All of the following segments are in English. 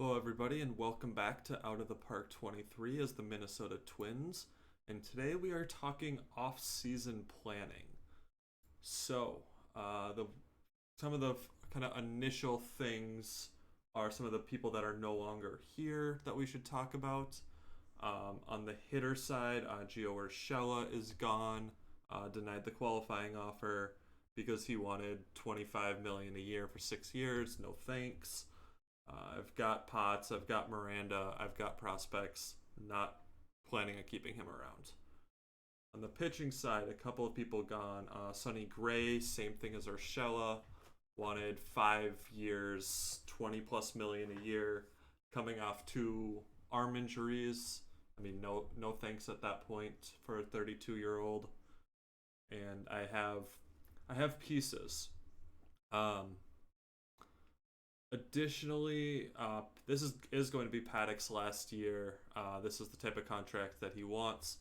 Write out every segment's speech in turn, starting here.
Hello, everybody, and welcome back to Out of the Park 23 as the Minnesota Twins. And today we are talking off-season planning. So, the some of the kind of initial things are some of the people that are no longer here that we should talk about. On the hitter side, Gio Urshela is gone, denied the qualifying offer because he wanted $25 million a year for 6 years. No thanks. I've got Potts, I've got Miranda, I've got prospects. Not planning on keeping him around. On the pitching side, a couple of people gone. Sonny Gray, same thing as Urshela, wanted 5 years, 20 plus million a year, coming off two arm injuries. I mean, no thanks at that point for a 32-year-old. And I have pieces. Um, Additionally, this is going to be Paddock's last year. This is the type of contract that he wants.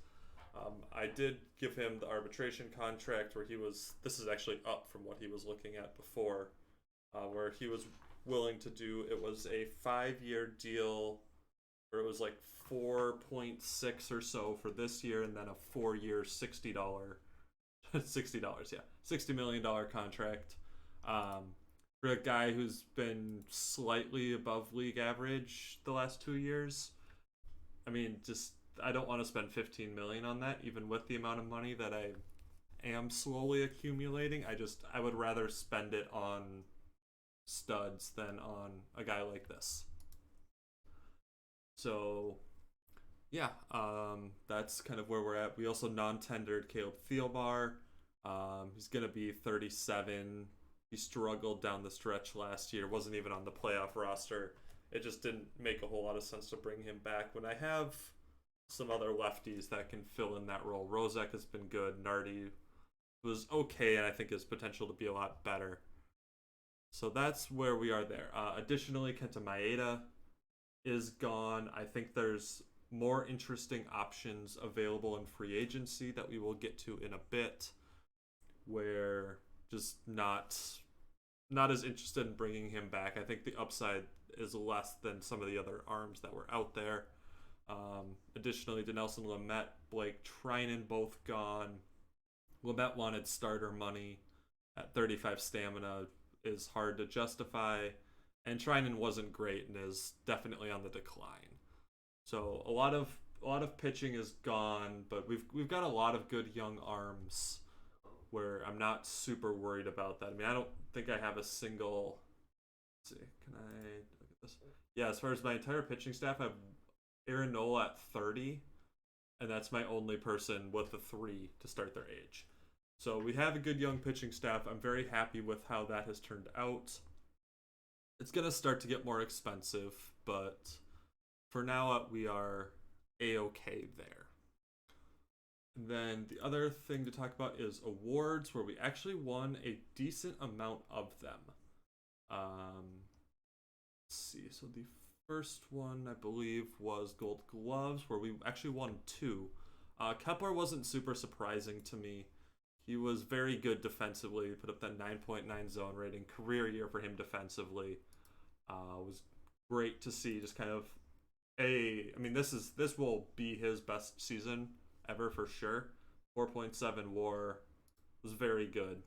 I did give him the arbitration contract where he was. This is actually up from what he was looking at before, where he was willing to do. It was a 5-year deal, where it was like 4.6 or so for this year, and then a 4-year $60, yeah, $60 million contract. For a guy who's been slightly above league average the last 2 years. I mean, just I don't want to spend 15 million on that, even with the amount of money that I am slowly accumulating. I would rather spend it on studs than on a guy like this. So yeah, that's kind of where we're at. We also non-tendered Caleb Thielbar. He's gonna be 37. He struggled down the stretch last year, wasn't even on the playoff roster. It just didn't make a whole lot of sense to bring him back when I have some other lefties that can fill in that role. Rozek has been good. Nardi was okay, and I think his potential to be a lot better. So that's where we are there. Additionally, Kenta Maeda is gone. I think there's more interesting options available in free agency that we will get to in a bit, where just not as interested in bringing him back. I think the upside is less than some of the other arms that were out there. Additionally, Dinelson Lamet, Blake Trinan both gone. Lamet wanted starter money at 35 stamina is hard to justify, and Trinan wasn't great and is definitely on the decline. So a lot of pitching is gone, but we've got a lot of good young arms where I'm not super worried about that. I mean, I don't think I have a single. Let's see, can I look at this? Yeah, as far as my entire pitching staff, I have Aaron Nola at 30, and that's my only person with a 3 to start their age. So we have a good young pitching staff. I'm very happy with how that has turned out. It's going to start to get more expensive, but for now, we are A-okay there. And then the other thing to talk about is awards, where we actually won a decent amount of them. Let's see. So the first one, I believe, was Gold Gloves, where we actually won 2. Kepler wasn't super surprising to me. He was very good defensively. He put up that 9.9 zone rating. Career year for him defensively. Was great to see. Just kind of this will be his best season ever for sure. 4.7 WAR was very good.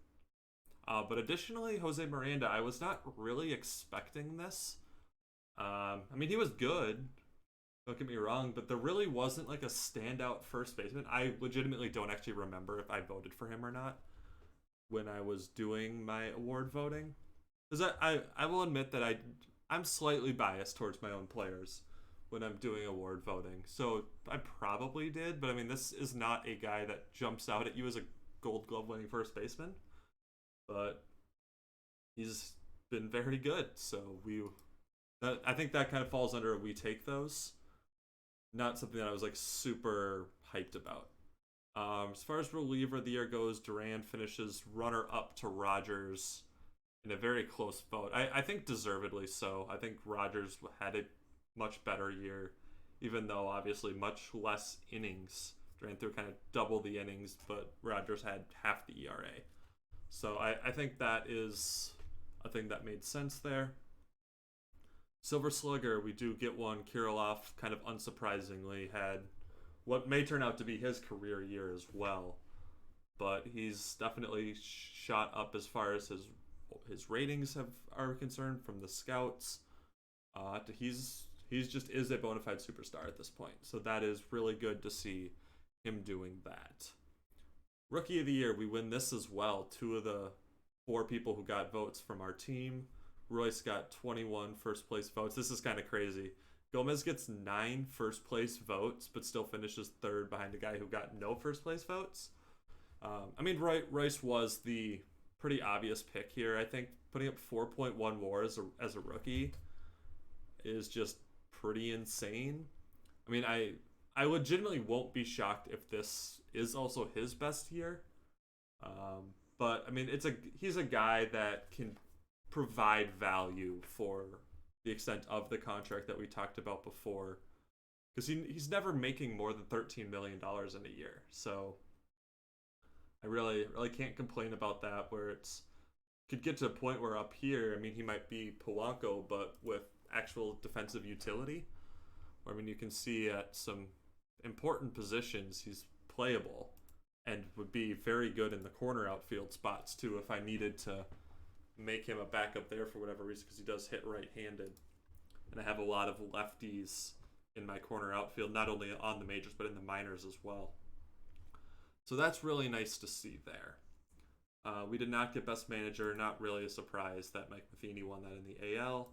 But additionally, Jose Miranda, I was not really expecting this. I mean, he was good. Don't get me wrong, but there really wasn't like a standout first baseman. I legitimately don't actually remember if I voted for him or not when I was doing my award voting. Because I will admit that I'm slightly biased towards my own players when I'm doing award voting. So I probably did, but I mean, this is not a guy that jumps out at you as a Gold Glove winning first baseman, but he's been very good. So I think that kind of falls under we take those. Not something that I was like super hyped about. As far as reliever of the year goes, Duran finishes runner up to Rogers in a very close vote. I think deservedly so. I think Rogers had a much better year, even though obviously much less innings. Duran threw kind of double the innings, but Rogers had half the ERA. So I think that is a thing that made sense there. Silver Slugger, we do get one. Kirilov, kind of unsurprisingly, had what may turn out to be his career year as well. But he's definitely shot up as far as his ratings are concerned from the scouts. He's just is a bona fide superstar at this point. So that is really good to see him doing that. Rookie of the Year, we win this as well. Two of the four people who got votes from our team. Royce got 21 first place votes. This is kind of crazy. Gomez gets 9 first place votes, but still finishes third behind a guy who got no first place votes. I mean, Royce was the pretty obvious pick here. I think putting up 4.1 WAR as a rookie is just pretty insane. I mean, I legitimately won't be shocked if this is also his best year. But I mean, he's a guy that can provide value for the extent of the contract that we talked about before, because he's never making more than $13 million in a year. So I really can't complain about that. Where it's could get to a point where up here, I mean, he might be Polanco, but with actual defensive utility. I mean, you can see at some important positions he's playable and would be very good in the corner outfield spots too if I needed to make him a backup there for whatever reason, because he does hit right-handed. And I have a lot of lefties in my corner outfield, not only on the majors but in the minors as well. So that's really nice to see there. We did not get Best Manager. Not really a surprise that Mike Matheny won that in the AL.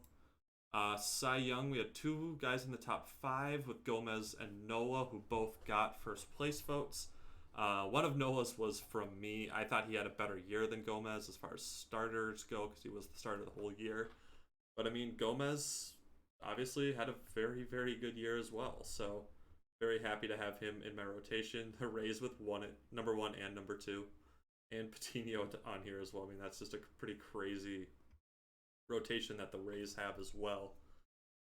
Cy Young, we had 2 guys in the top 5 with Gomez and Noah, who both got first place votes. One of Noah's was from me. I thought he had a better year than Gomez as far as starters go, because he was the starter the whole year. But I mean, Gomez obviously had a very, very good year as well. So very happy to have him in my rotation. The Rays with number 1 and number 2. And Patino on here as well. I mean, that's just a pretty crazy rotation that the Rays have as well.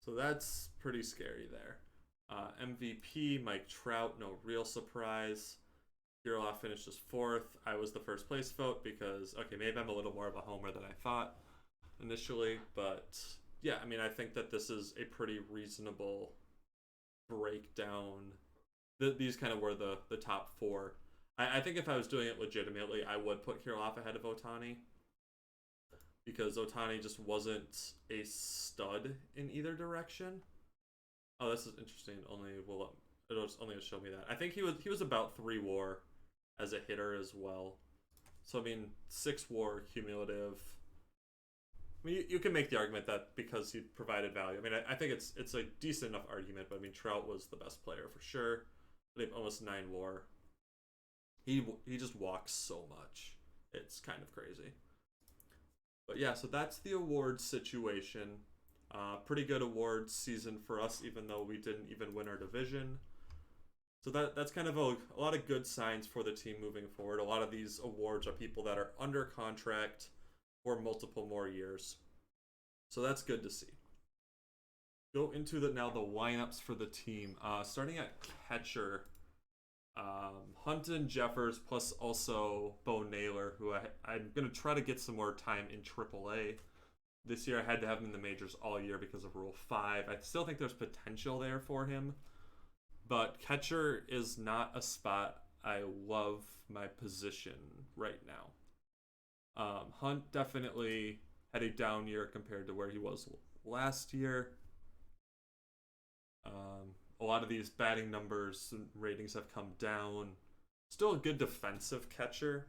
So that's pretty scary there. MVP, Mike Trout, no real surprise. Kirilov finished as 4th. I was the first place vote because, okay, maybe I'm a little more of a homer than I thought initially. But yeah, I mean, I think that this is a pretty reasonable breakdown. These kind of were the top 4. I think if I was doing it legitimately, I would put Kirilov ahead of Ohtani, because Ohtani just wasn't a stud in either direction. Oh, this is interesting. It'll only show me that. I think he was about 3 WAR as a hitter as well. So I mean, 6 WAR cumulative. I mean, you can make the argument that because he provided value. I mean, I think it's a decent enough argument. But I mean, Trout was the best player for sure. They have almost 9 WAR. He just walks so much. It's kind of crazy. But yeah, so that's the awards situation. Pretty good awards season for us, even though we didn't even win our division. So that's kind of a lot of good signs for the team moving forward. A lot of these awards are people that are under contract for multiple more years. So that's good to see. Go into the lineups for the team. Starting at catcher, Hunton, Jeffers, plus also Bo Naylor, who I'm going to try to get some more time in AAA. This year I had to have him in the majors all year because of Rule 5. I still think there's potential there for him. But catcher is not a spot I love my position right now. Hunt definitely had a down year compared to where he was last year. A lot of these batting numbers and ratings have come down. Still a good defensive catcher,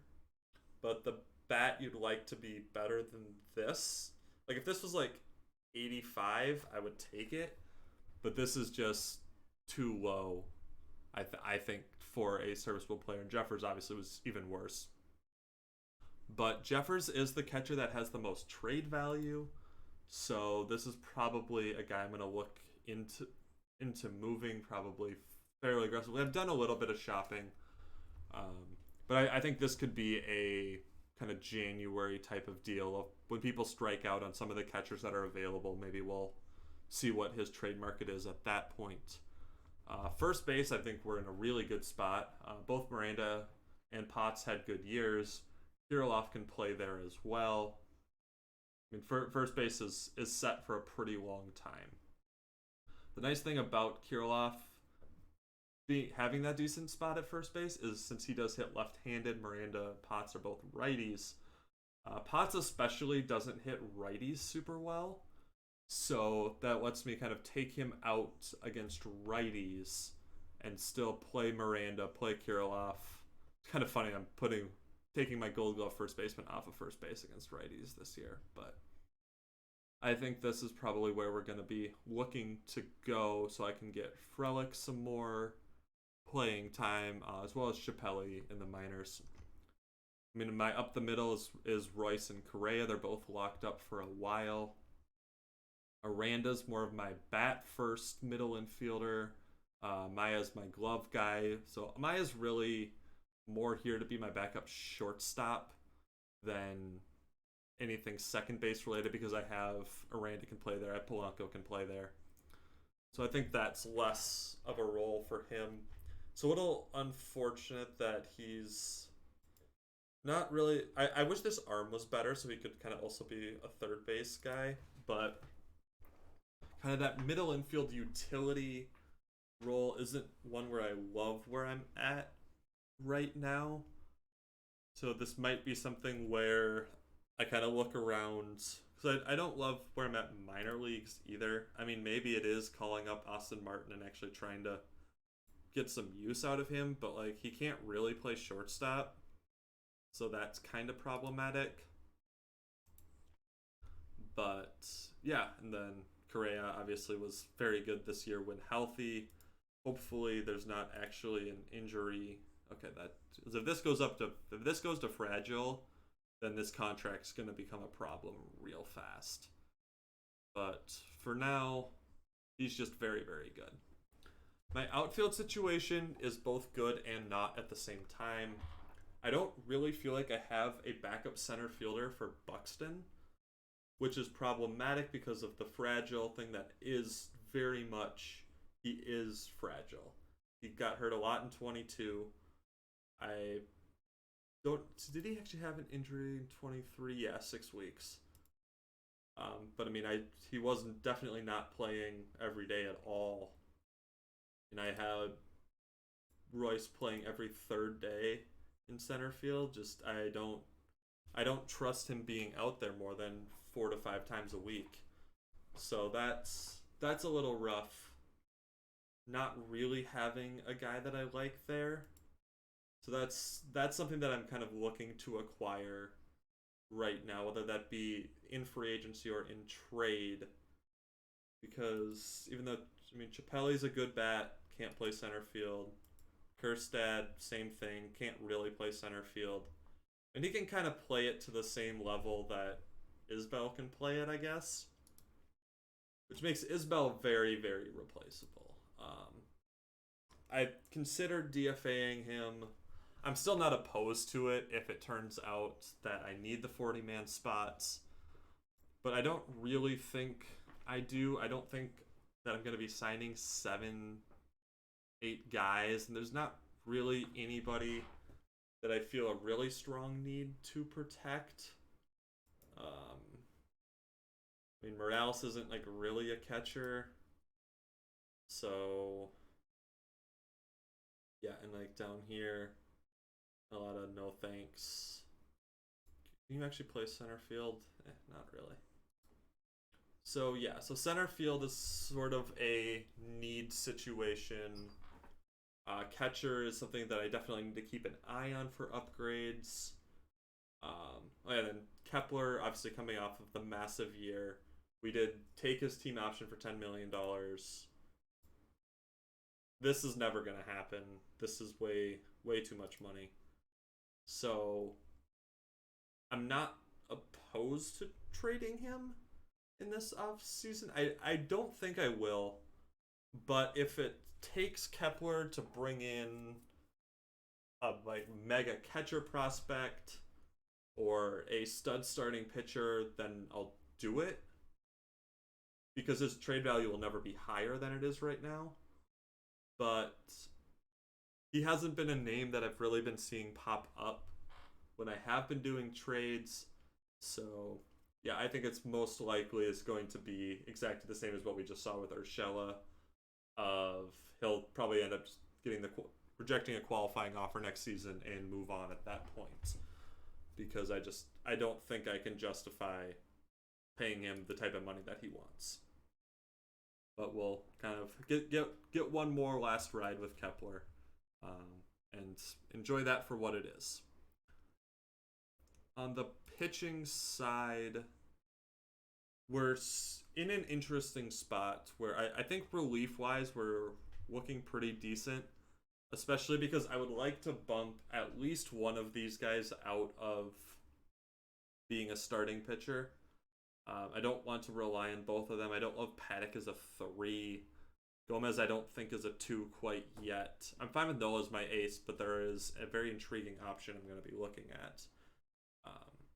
but the bat you'd like to be better than this. Like if this was like 85, I would take it, but this is just too low. I think for a serviceable player, and Jeffers obviously was even worse. But Jeffers is the catcher that has the most trade value, so this is probably a guy I'm going to look into moving probably fairly aggressively. I've done a little bit of shopping, but I think this could be a kind of January type of deal of when people strike out on some of the catchers that are available. Maybe we'll see what his trade market is at that point. First base, I think we're in a really good spot. Both Miranda and Potts had good years. Kirilov can play there as well. I mean, first base is set for a pretty long time. The nice thing about Kirilloff having that decent spot at first base is since he does hit left-handed, Miranda, Potts are both righties. Potts especially doesn't hit righties super well, so that lets me kind of take him out against righties and still play Miranda, play Kirilloff. It's kind of funny. I'm taking my Gold Glove first baseman off of first base against righties this year, but I think this is probably where we're going to be looking to go, so I can get Frelick some more playing time, as well as Chappelli in the minors. I mean, my up the middle is Royce and Correa. They're both locked up for a while. Aranda's more of my bat first middle infielder. Maya's my glove guy. So Maya's really more here to be my backup shortstop than anything second base related, because I have Aranda can play there, Polanco can play there. So I think that's less of a role for him. It's a little unfortunate that he's not really. I wish this arm was better so he could kind of also be a third base guy, but kind of that middle infield utility role isn't one where I love where I'm at right now. So this might be something where I kind of look around, because I don't love where I'm at in minor leagues either. I mean, maybe it is calling up Austin Martin and actually trying to get some use out of him, but like he can't really play shortstop, so that's kind of problematic. But yeah, and then Correa obviously was very good this year when healthy. Hopefully there's not actually an injury. Okay, that if this goes to fragile, then this contract's going to become a problem real fast. But for now, he's just very, very good. My outfield situation is both good and not at the same time. I don't really feel like I have a backup center fielder for Buxton, which is problematic because of the fragile thing that is very much, he is fragile. He got hurt a lot in 22. I don't, did he actually have an injury in 23? Yeah, 6 weeks. But I mean, he wasn't definitely not playing every day at all. And I had Royce playing every third day in center field. Just I don't trust him being out there more than 4 to 5 times a week. So that's a little rough. Not really having a guy that I like there. So that's something that I'm kind of looking to acquire right now, whether that be in free agency or in trade. Because even though, I mean, Chappelle's a good bat, can't play center field. Kjerstad, same thing, can't really play center field. And he can kind of play it to the same level that Isbell can play it, I guess. Which makes Isbell very, very replaceable. I considered DFAing him. I'm still not opposed to it if it turns out that I need the 40-man spots. But I don't really think I do. I don't think that I'm going to be signing 7, 8 guys. And there's not really anybody that I feel a really strong need to protect. I mean, Morales isn't like really a catcher. So, yeah, and like down here, a lot of no thanks. Can you actually play center field? Not really. So yeah, so center field is sort of a need situation. Catcher is something that I definitely need to keep an eye on for upgrades. And then Kepler, obviously coming off of the massive year. We did take his team option for $10 million. This is never going to happen. This is way, way too much money. So I'm not opposed to trading him in this offseason. I don't think I will. But if it takes Kepler to bring in a like mega catcher prospect or a stud starting pitcher, then I'll do it. Because his trade value will never be higher than it is right now. But he hasn't been a name that I've really been seeing pop up when I have been doing trades. So Yeah, I think it's most likely is going to be exactly the same as what we just saw with Urshela. Of he'll probably end up getting the rejecting a qualifying offer next season and move on at that point because I don't think I can justify paying him the type of money that he wants. But we'll kind of get one more last ride with Kepler, and enjoy that for what it is. On the pitching side, we're in an interesting spot where I think relief wise we're looking pretty decent, especially because I would like to bump at least one of these guys out of being a starting pitcher. I don't want to rely on both of them. I don't love Paddock as a 3. Gomez, I don't think is a 2 quite yet. I'm fine with Noah as my ace, but there is a very intriguing option I'm going to be looking at. Um,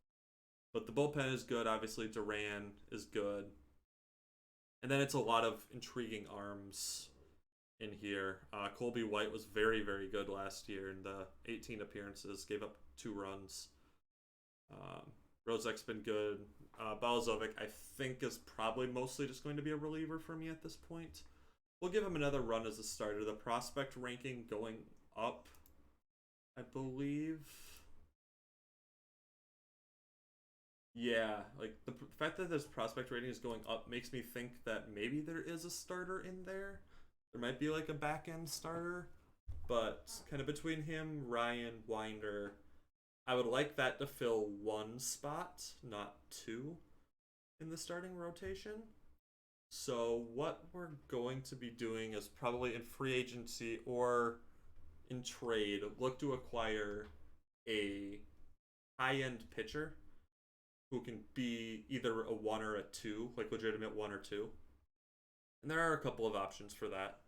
but the bullpen is good. Obviously, Duran is good. And then it's a lot of intriguing arms in here. Colby White was very, very good last year in the 18 appearances, gave up 2 runs. Rozek's been good. Balazovic, I think, is probably mostly just going to be a reliever for me at this point. We'll give him another run as a starter. The prospect ranking going up, I believe. Yeah, like the fact that this prospect rating is going up makes me think that maybe there is a starter in there. There might be like a back end starter, but kind of between him, Ryan, Winder, I would like that to fill 1 spot, not 2, in the starting rotation. So what we're going to be doing is probably in free agency or in trade, look to acquire a high-end pitcher who can be either a 1 or a 2, like legitimate 1 or 2. And there are a couple of options for that.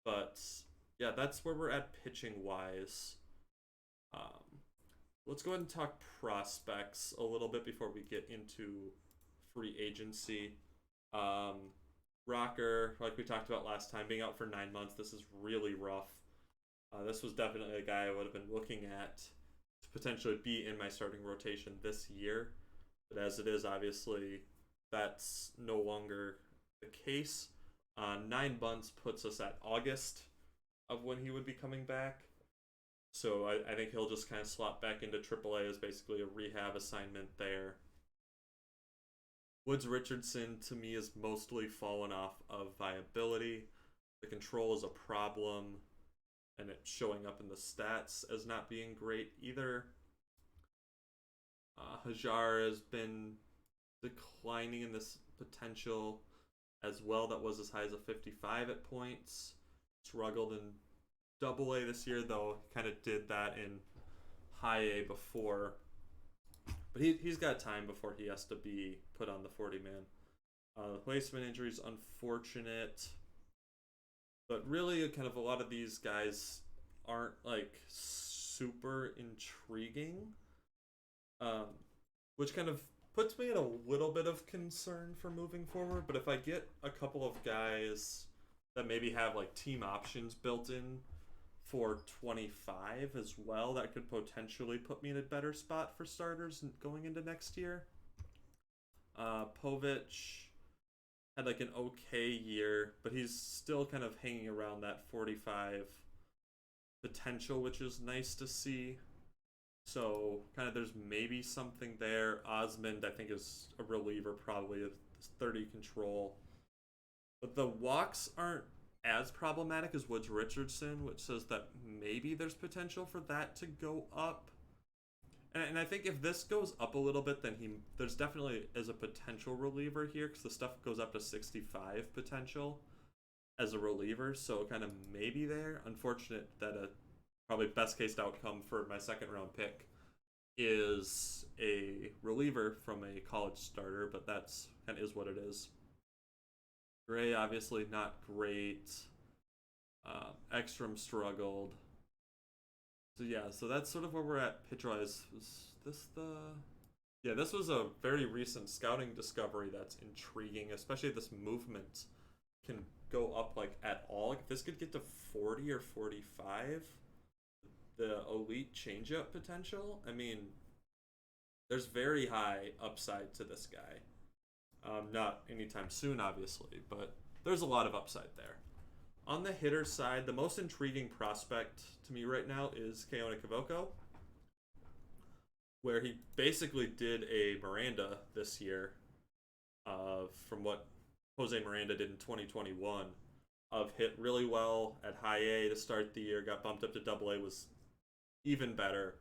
But yeah, that's where we're at pitching wise. Let's go ahead and talk prospects a little bit before we get into free agency. Rocker, like we talked about last time, being out for 9 months, this is really rough. This was definitely a guy I would have been looking at to potentially be in my starting rotation this year. But as it is, obviously, that's no longer the case. 9 months puts us at August of when he would be coming back. So I think he'll just kind of slot back into AAA as basically a rehab assignment there. Woods Richardson, to me, is mostly fallen off of viability. The control is a problem, and it's showing up in the stats as not being great either. Hajar has been declining in this potential as well. That was as high as a 55 at points. Struggled in Double A this year, though. Kind of did that in High A before. But he's got time before he has to be put on the 40-man. The placement injury is unfortunate. But really, kind of a lot of these guys aren't, like, super intriguing. Which kind of puts me in a little bit of concern for moving forward. But if I get a couple of guys that maybe have, like, team options built in for 25 as well, that could potentially put me in a better spot for starters going into next year. Povich had like an okay year, but he's still kind of hanging around that 45 potential, which is nice to see. So kind of there's maybe something there. Osmond, I think, is a reliever, probably a 30 control. But the walks aren't as problematic as Woods Richardson, which says that maybe there's potential for that to go up. And I think if this goes up a little bit, then there's definitely is a potential reliever here, because the stuff goes up to 65 potential as a reliever, so kind of maybe there. Unfortunate that a probably best case outcome for my second round pick is a reliever from a college starter, but that's kind of is what it is. Gray, obviously not great. Ekstrom struggled. So yeah, so that's sort of where we're at pitch-wise. Was this the... Yeah, this was a very recent scouting discovery that's intriguing, especially if this movement can go up, like, at all. Like, if this could get to 40 or 45, the elite changeup potential, I mean, There's very high upside to this guy. Not anytime soon, obviously, but there's a lot of upside there. On the hitter side, the most intriguing prospect to me right now is Keone Kavoko, where he basically did a Miranda this year, from what Jose Miranda did in 2021, of hit really well at high A to start the year, got bumped up to double A, was even better.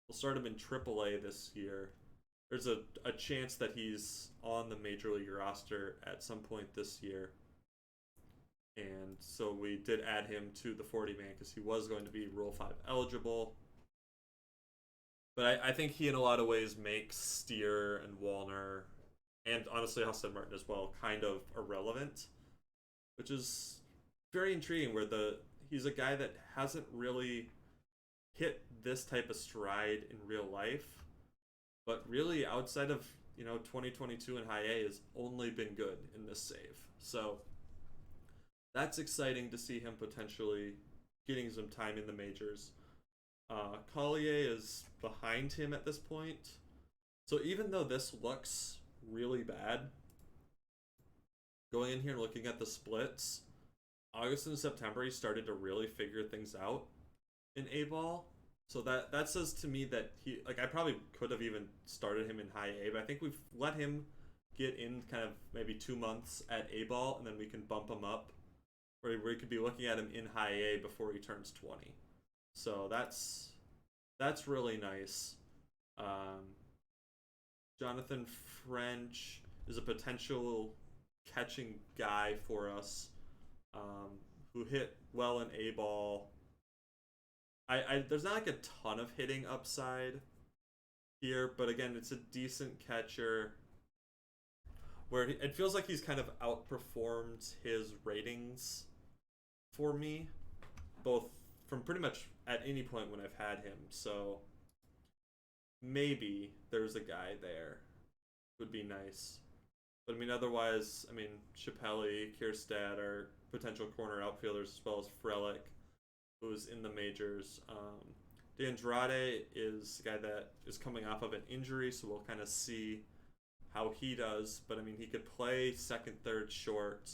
We'll start him in triple A this year. There's a chance that he's on the major league roster at some point this year. And so we did add him to the 40 man because he was going to be Rule 5 eligible. But I think he, in a lot of ways, makes Steer and Wallner, and honestly Hassan Martin as well, kind of irrelevant, which is very intriguing. Where he's a guy that hasn't really hit this type of stride in real life, but really outside of 2022 in high A has only been good in this save. So that's exciting to see him potentially getting some time in the majors. Collier is behind him at this point. So even though this looks really bad, going in here and looking at the splits, August and September he started to really figure things out in A-ball. So that says to me that I probably could have even started him in high A, but I think we've let him get in kind of maybe 2 months at A-ball, and then we can bump him up, where we could be looking at him in high A before he turns 20. So that's really nice. Jonathan French is a potential catching guy for us, who hit well in A-ball. There's not like a ton of hitting upside here, but again, it's a decent catcher where it feels like he's kind of outperformed his ratings for me, both from pretty much at any point when I've had him. So maybe there's a guy there. Would be nice. But I mean, otherwise, I mean, Chappelli, Kierstad are potential corner outfielders, as well as Frelick, who's in the majors. DeAndrade is a guy that is coming off of an injury, so we'll kind of see how he does. But I mean, he could play second, third, short.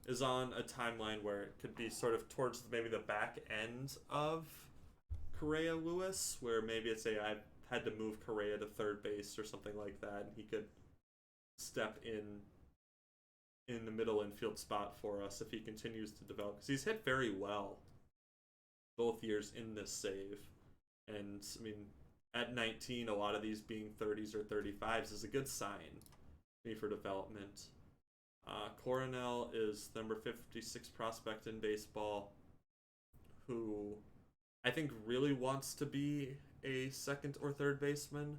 Is on a timeline where it could be sort of towards maybe the back end of Correa Lewis, where maybe it's I had to move Correa to third base or something like that, and he could step in the middle infield spot for us if he continues to develop, because he's hit very well both years in this save. And I mean, at 19, a lot of these being 30s or 35s is a good sign for development. Coronel is the number 56 prospect in baseball, who I think really wants to be a second or third baseman,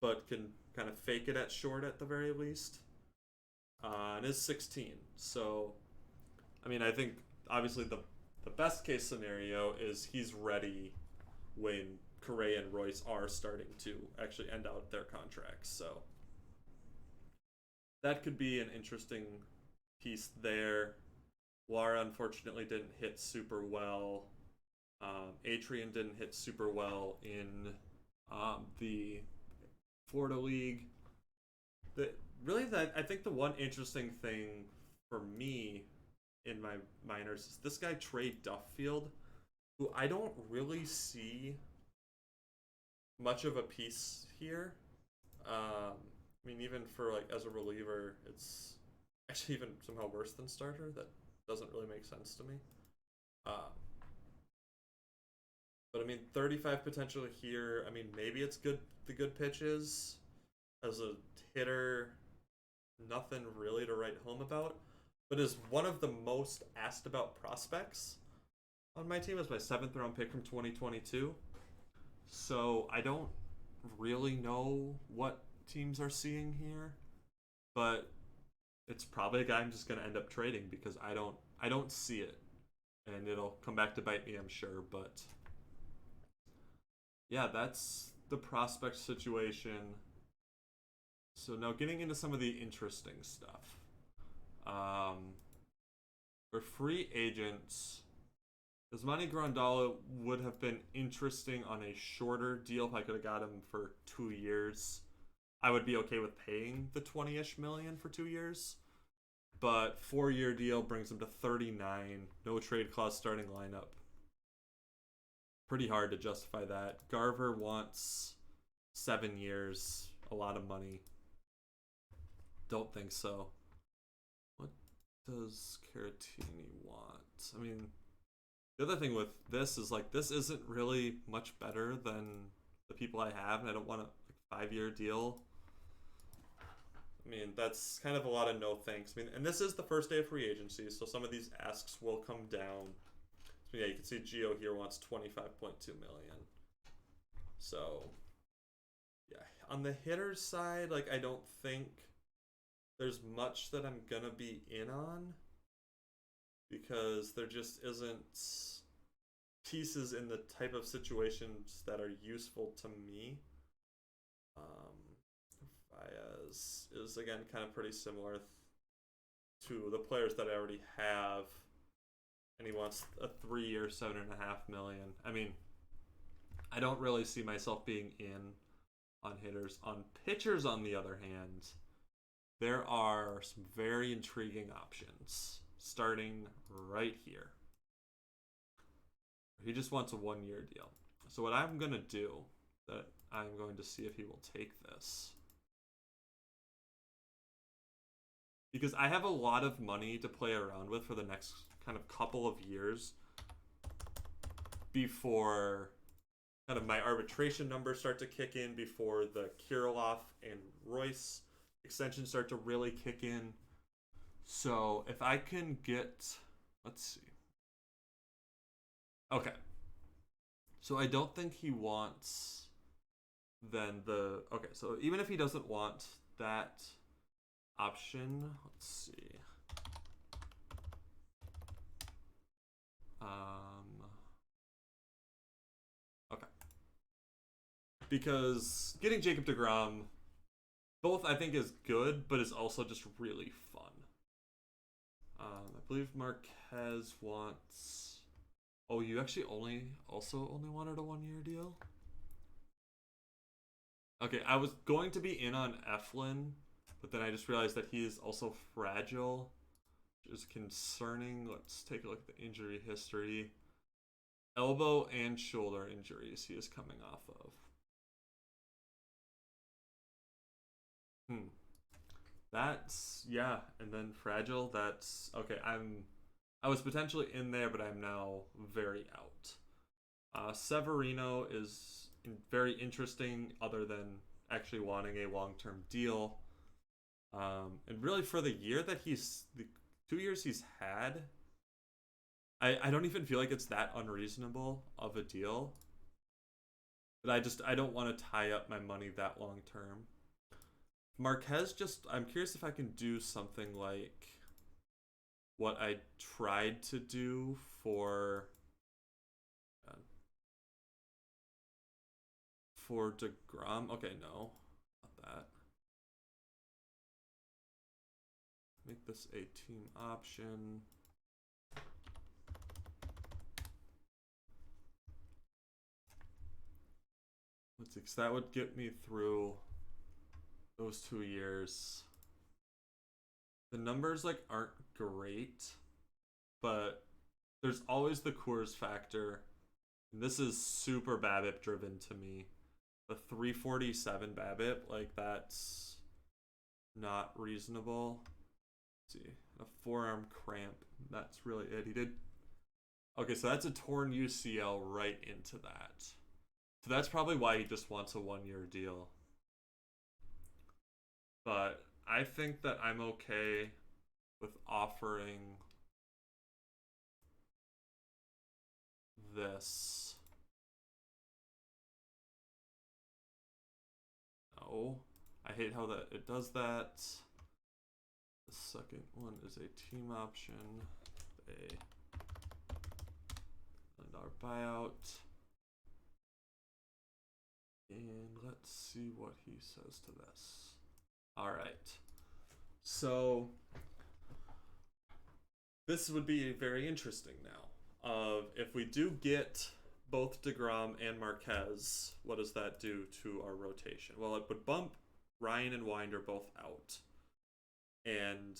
but can kind of fake it at short at the very least. And is 16. So, I mean, I think obviously the best case scenario is he's ready when Correa and Royce are starting to actually end out their contracts. So that could be an interesting piece there. Lara unfortunately didn't hit super well. Atrian didn't hit super well in the Florida League. I think the one interesting thing for me in my minors is this guy Trey Duffield, who I don't really see much of a piece here. I mean, even for as a reliever, it's actually even somehow worse than starter. That doesn't really make sense to me. But I mean, 35 potential here. I mean, maybe it's good. The good pitches as a hitter, nothing really to write home about. But is one of the most asked about prospects on my team as my 7th round pick from 2022. So I don't really know what teams are seeing here, but it's probably a guy I'm just going to end up trading because I don't see it, and it'll come back to bite me, I'm sure. But yeah, that's the prospect situation. So now getting into some of the interesting stuff. For free agents, Yasmani Grandal would have been interesting on a shorter deal if I could have got him for 2 years. I would be okay with paying the 20-ish million for 2 years. But 4-year deal brings him to 39. No trade clause starting lineup. Pretty hard to justify that. Garver wants 7 years. A lot of money. Don't think so. What does Caratini want? I mean, the other thing with this is like this isn't really much better than the people I have, and I don't want a 5-year deal. I mean, that's kind of a lot of no thanks. I mean, and this is the first day of free agency, so some of these asks will come down. So yeah, you can see Gio here wants 25.2 million. So yeah, on the hitters side, like I don't think there's much that I'm gonna be in on because there just isn't pieces in the type of situations that are useful to me. Baez is again kind of pretty similar to the players that I already have, and he wants a 3-year, 7.5 million. I mean, I don't really see myself being in on hitters. On pitchers, on the other hand, there are some very intriguing options starting right here. He just wants a 1-year deal. So what I'm going to do, that I'm going to see if he will take this. Because I have a lot of money to play around with for the next kind of couple of years before kind of my arbitration numbers start to kick in, before the Kirilloff and Royce extensions start to really kick in. So if I can get, let's see. Okay. So I don't think he wants then the, okay, so even if he doesn't want that option, let's see. Okay. Because getting Jacob deGrom both I think is good, but is also just really fun. I believe Marquez wants. Oh, you actually only wanted a 1-year deal? Okay, I was going to be in on Eflin, but then I just realized that he is also fragile, which is concerning. Let's take a look at the injury history. Elbow and shoulder injuries he is coming off of. That's, yeah, and then fragile, that's, okay, I was potentially in there, but I'm now very out. Severino is very interesting, other than actually wanting a long-term deal. And really for the 2 years he's had, I don't even feel like it's that unreasonable of a deal. But I don't want to tie up my money that long term. Marquez, I'm curious if I can do something like what I tried to do for deGrom. Okay, no, not that. Make this a team option. Let's see, because that would get me through those 2 years. The numbers like aren't great, but there's always the Coors factor. And this is super BABIP driven to me. The 347 BABIP, like that's not reasonable. Let's see, a forearm cramp. That's really it. He did. Okay, so that's a torn UCL right into that. So that's probably why he just wants a 1-year deal. But I think that I'm okay with offering this. No, I hate how that it does that. The second one is a team option, a $1 buyout. And let's see what he says to this. All right. So this would be very interesting now. of if we do get both DeGrom and Marquez, what does that do to our rotation? Well, it would bump Ryan and Winder both out, and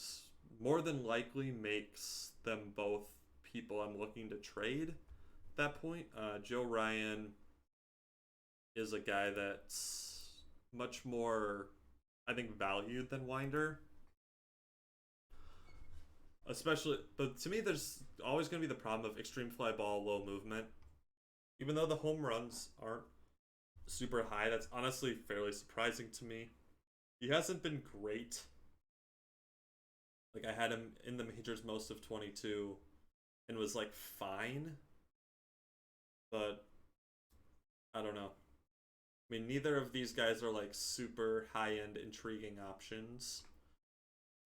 more than likely makes them both people I'm looking to trade at that point. Joe Ryan is a guy that's much more, I think, valued than Winder. Especially, but to me, there's always going to be the problem of extreme fly ball, low movement. Even though the home runs aren't super high, that's honestly fairly surprising to me. He hasn't been great. Like, I had him in the majors most of 22 and was like fine, but I don't know. I mean, neither of these guys are like super high end intriguing options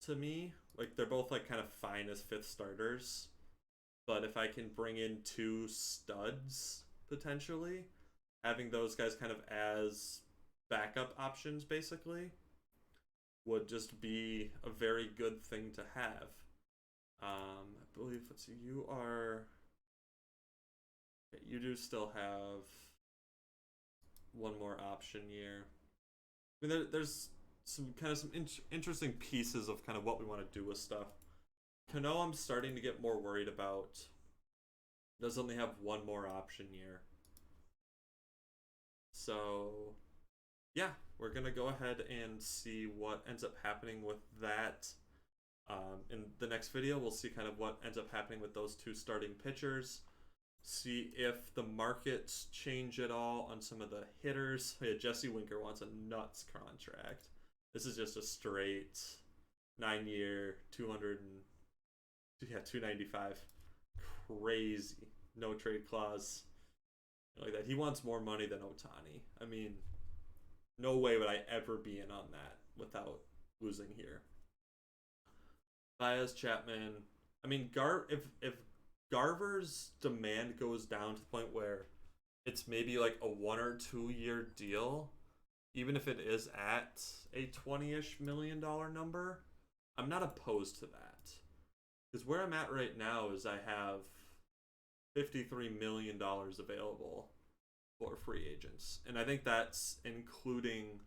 to me. Like, they're both like kind of fine as fifth starters, but if I can bring in two studs potentially, having those guys kind of as backup options basically would just be a very good thing to have. I believe, let's see, you do still have one more option year. I mean, there's some interesting pieces of kind of what we want to do with stuff. Cano, I'm starting to get more worried about. Does only have one more option year. So, yeah, we're going to go ahead and see what ends up happening with that. In the next video, we'll see kind of what ends up happening with those two starting pitchers. See if the markets change at all on some of the hitters. Yeah, Jesse Winker wants a nuts contract. This is just a straight 9-year, 295. Crazy. No trade clause. Like that. He wants more money than Ohtani. I mean, no way would I ever be in on that without losing here. Baez, Chapman. I mean, if Garver's demand goes down to the point where it's maybe like a 1 or 2 year deal, even if it is at a $20-ish million number, I'm not opposed to that. Because where I'm at right now is I have $53 million available for free agents. And I think that's including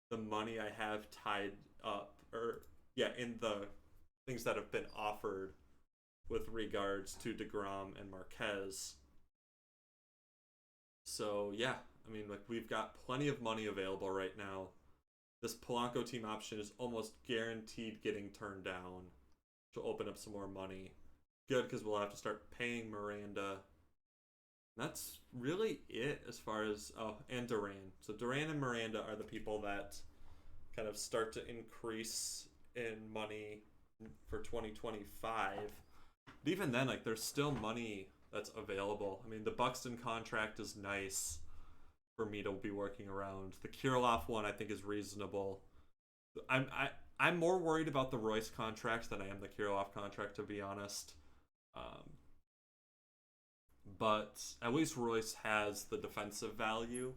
the money I have tied up, in the things that have been offered with regards to DeGrom and Marquez. So, yeah, I mean, like, we've got plenty of money available right now. This Polanco team option is almost guaranteed getting turned down, which will open up some more money. Good, because we'll have to start paying Miranda. That's really it as far as... Oh, and Duran. So Duran and Miranda are the people that kind of start to increase in money for 2025. But even then, like, there's still money that's available. I mean, the Buxton contract is nice for me to be working around. The Kirilloff one, I think, is reasonable. I'm more worried about the Royce contract than I am the Kirilloff contract, to be honest. But at least Royce has the defensive value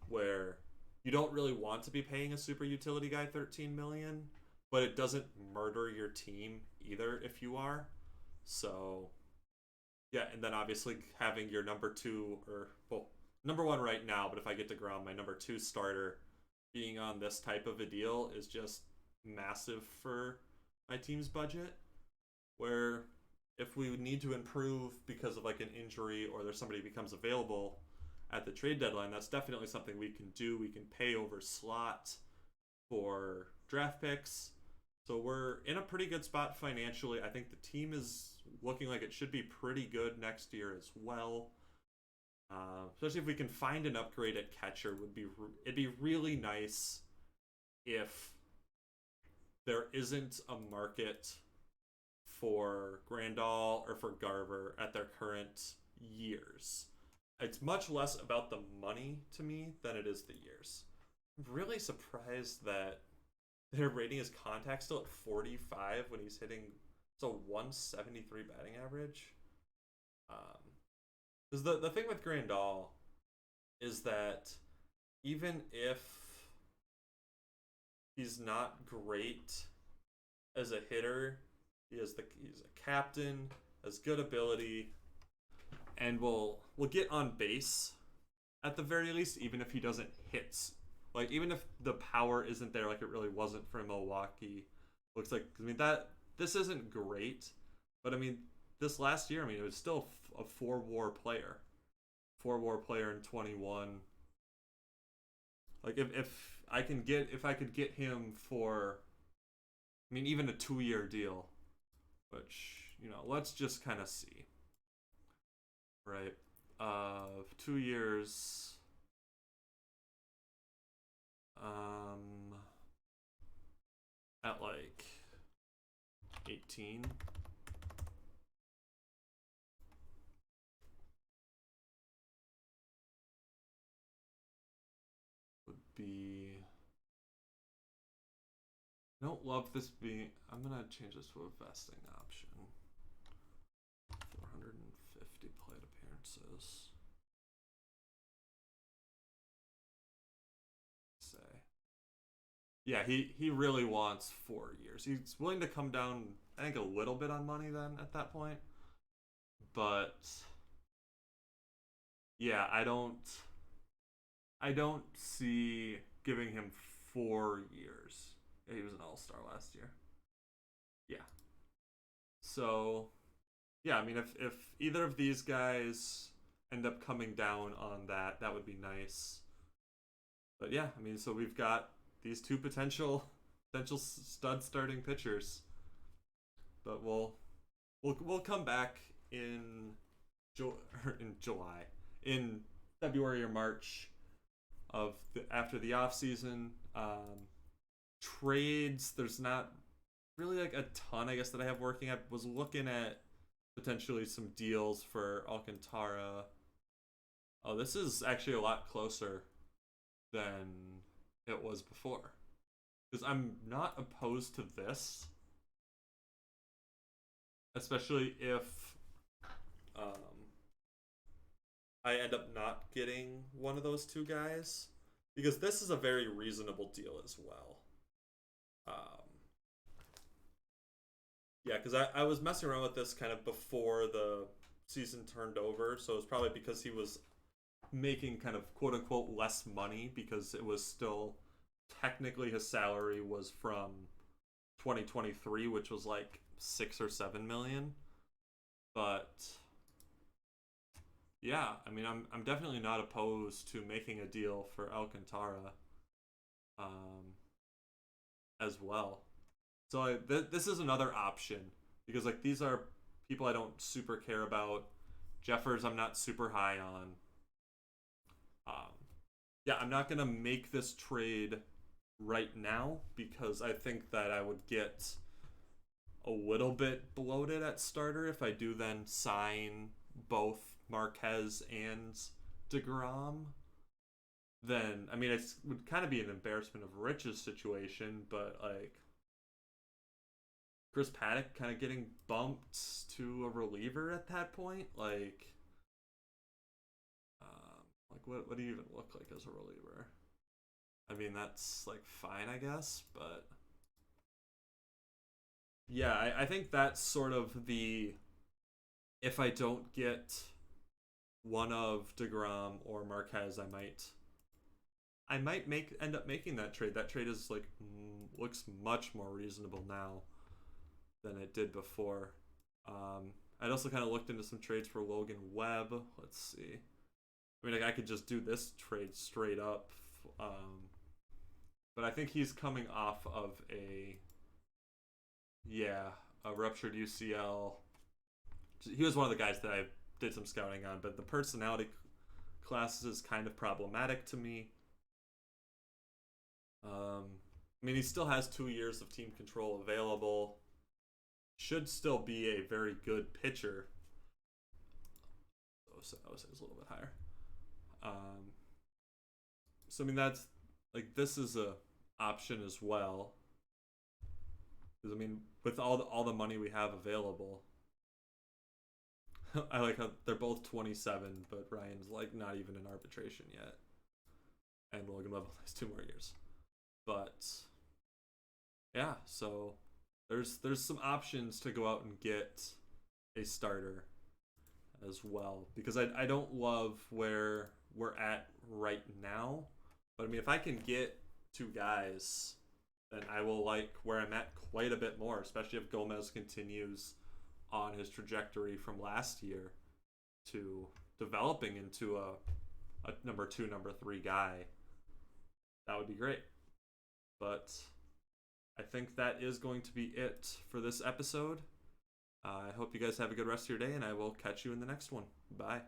where you don't really want to be paying a super utility guy $13 million, but it doesn't murder your team either if you are. So, yeah, and then obviously having your number one right now, but if I get DeGrom, my number 2 starter being on this type of a deal is just massive for my team's budget, where if we need to improve because of like an injury or there's somebody who becomes available at the trade deadline, that's definitely something we can do. We can pay over slot for draft picks. So we're in a pretty good spot financially. I think the team is looking like it should be pretty good next year as well. Especially if we can find an upgrade at catcher, it'd be really nice if there isn't a market for Grandal or for Garver at their current years. It's much less about the money to me than it is the years. I'm really surprised that they're rating his contact still at 45 when he's hitting a 173 batting average. Because the thing with Grandal is that even if he's not great as a hitter, he's a captain, has good ability, and we'll get on base at the very least, even if he doesn't hit. Like even if the power isn't there, like it really wasn't for Milwaukee. Looks like I mean that this isn't great, but I mean this last year, I mean it was still a four WAR player in 21. Like if I could get him for, I mean even a 2 year deal, which let's just kind of see, right? 2 years. Um, at like 18. Would be. I don't love this being. I'm gonna change this to a vesting option. 450 plate appearances. Say. Yeah, he really wants 4 years. He's willing to come down, I think, a little bit on money then at that point. But yeah, I don't see giving him 4 years. Yeah, he was an all-star last year. Yeah. So yeah, I mean if either of these guys end up coming down on that, that would be nice. But yeah, I mean so we've got these two potential stud starting pitchers. But we'll come back in in July, in February or March after the off season. Trades, there's not really like a ton, I guess, that I have working. I was looking at potentially some deals for Alcantara. Oh, this is actually a lot closer than it was before. Because I'm not opposed to this, especially if um, I end up not getting one of those two guys. Because this is a very reasonable deal as well. Yeah, because I was messing around with this kind of before the season turned over, so it's probably because he was making kind of quote unquote less money because it was still technically his salary was from 2023, which was like 6 or 7 million. But yeah, I mean, I'm definitely not opposed to making a deal for Alcantara, um, as well. So this is another option because like these are people I don't super care about. Jeffers I'm not super high on. Um, yeah, I'm not gonna make this trade right now because I think that I would get a little bit bloated at starter if I do then sign both Marquez and DeGrom. Then I mean it would kind of be an embarrassment of riches situation, but like Chris Paddock kind of getting bumped to a reliever at that point, like what do you even look like as a reliever? I mean that's like fine, I guess, but yeah, I think that's sort of the, if I don't get one of DeGrom or Marquez, I might make end up making that trade. That trade is like looks much more reasonable now than it did before. I'd also kind of looked into some trades for Logan Webb. Let's see. I mean, like, I could just do this trade straight up, but I think he's coming off of a ruptured UCL. He was one of the guys that I did some scouting on, but the personality class is kind of problematic to me. I mean, he still has 2 years of team control available. Should still be a very good pitcher. I would say it's a little bit higher. So I mean that's like this is a option as well. Because I mean with all the money we have available, I like how they're both 27, but Ryan's like not even in arbitration yet, and Logan Webb has 2 more years. But yeah, so there's some options to go out and get a starter. as well, because I don't love where we're at right now. But I mean, if I can get two guys, then I will like where I'm at quite a bit more, especially if Gomez continues on his trajectory from last year to developing into a number two, number three guy. That would be great. But I think that is going to be it for this episode. I hope you guys have a good rest of your day, and I will catch you in the next one. Bye.